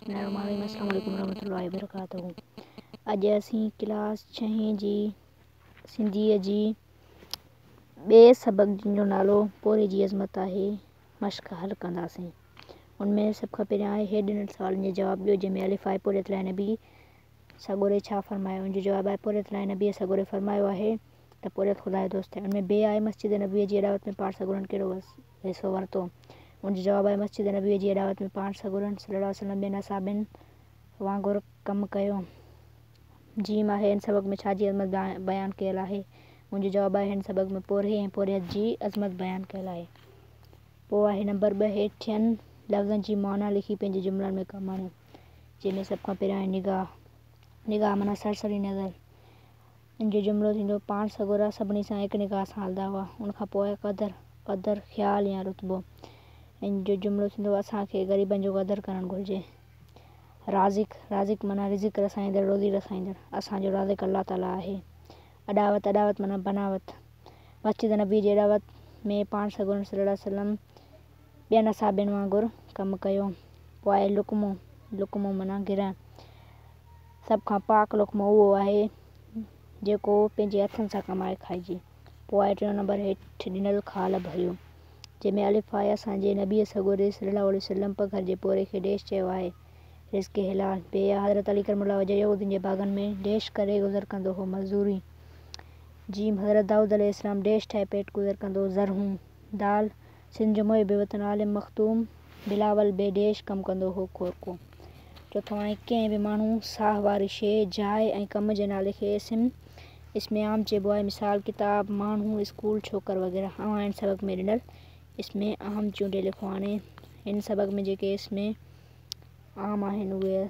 बिस्मिल्लाहिर्रहमानिर्रहीम अस्सलाम वालेकुम रहमतुल्लाहि वबरकातुहू। अॼु असीं क्लास 6 जी सिंधीअ जी ॿिए सबक जो नालो पोरे जी अज़मत आहे मश्क हल कंदासीं। उनमें सभ खां पहिरियां आहे हे ॾिनल सुवालनि जो जवाबु ॾियो। जंहिंमें अलिफ आहे पोरियत लाइ नबी सॻोरे छा फरमायो। उनजो जवाबु आहे पोरियत लाइ नबी सॻोरे फरमायो आहे त पोरियत ख़ुदा जो दोस्त आहे। उनमें बे आहे मस्जिद नबीअ जी अॾावत में पाण सॻोरनि कहिड़ो हिसो वरितो। उनजो जवाबु आहे मस्जिद नबीअ जी अॾावत में पाण सॻोरनि सल्लल्लाहु अलैहि वसल्लम ॿियनि असाबिन वांगुरु कमु कयो। जीम आहे हिन सबक़ में छा जी अज़मत बयानु कयल आहे। मुंहिंजो जवाबु आहे हिन सबक़ में पोरे ऐं पोरियत जी अज़मत बयानु कयल आहे। पोइ आहे नंबर 2 हेठियनि लफ़्ज़नि जी माना लिखी पंहिंजे जुमलनि में कमु आणो। जंहिंमें सभ खां पहिरियां आहे निगाह माना सरसरी नज़र। इनजो जुमिलो थींदो पाण सॻोरा सभिनी सां हिकु निगाह सां हलंदा हुआ। उनखां पोइ आहे क़दर ख़्यालु या रुतबो। इनजो जुमिलो थींदो असांखे ग़रीबनि जो क़दर करणु घुरिजे। राज़िक माना रिज़िक रसाईंदड़ रोज़ी रसाईंदड़। असांजो राज़िक अल्लाह ताला आहे। अॾावत माना बनावत। मस्जिद नबी जी अॾावत में पाण सॻोरनि सल्लल्लाहु अलैहि वसल्लम ॿियनि असाबिन वांगुरु कमु कयो। पोइ आहे लुक़मो माना गिरहु। सभ खां पाक लुक़मो उहो आहे जेको पंहिंजे हथनि सां कमाए खाइजे। पोइ आहे 3 नंबर हेठि ॾिनल खाल भरियो। जंहिंमें अलिफ आहे असांजे नबीअ सॻोरे सल्लल्लाहु अलैहि वसल्लम पघर जे पोरे खे ॾेश चयो आहे रिज़्क़ हिलाल। बे आहे हज़रत अली करमल्लाहु वजह यहूदियुनि जे बाग़नि में ॾेश करे गुज़र कंदो हो मज़दूरी। जीम हज़रत दाऊद अलैहिस्सलाम ॾेश ठाहे पेट गुज़र कंदो ज़रहूं। दाल सिंध जो मुहिब वतन आलिम मखदूम बिलावल बे ॾेश कमु कंदो हो खोरको। चोथों आहे कंहिं बि माण्हू साह वारी शइ जाइ ऐं कम जे नाले खे इसमें आम चइबो आहे। मिसाल किताब माण्हू स्कूल छोकर वग़ैरह। ऐं हिन सबक़ में ॾिनल इसमें आम चूंडे लिखो। हाणे हिन सबक़ में जेके इसमें आम आहिनि उहे